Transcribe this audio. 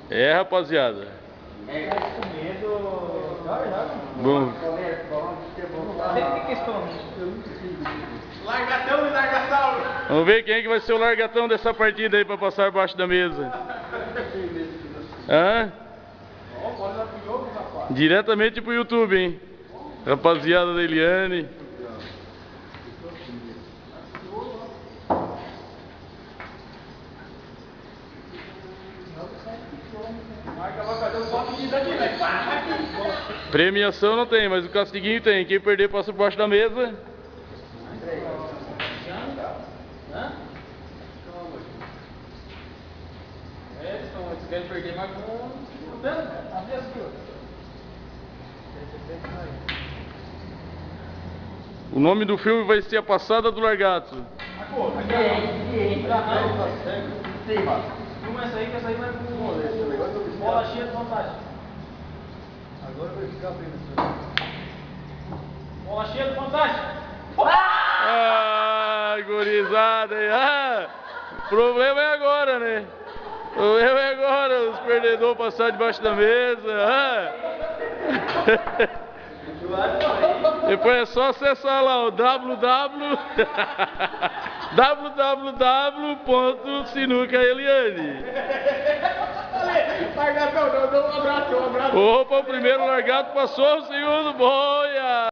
É, rapaziada. É, com medo. Bom. Largatão e largasauro. Vamos ver quem é que vai ser o largatão dessa partida aí pra passar abaixo da mesa. Hã? Diretamente pro YouTube, hein? Rapaziada da Eliane. Premiação não tem, mas o castiguinho tem. Quem perder passa por baixo da mesa. Eles querem perder mais com... O nome do filme vai ser A Passada do Largato. Não essa aí, que essa aí vai com bola cheia de vantagem. Agora vai ficar bem. Bola cheia de vantagem. Ah, gurizada aí. Ah, o problema é agora, né? O problema é agora, os perdedores passar debaixo da mesa. Ah. Depois é só acessar lá o www.sinucaeliane. Largatão, dá um abraço, Opa, o primeiro largado passou, o segundo boia.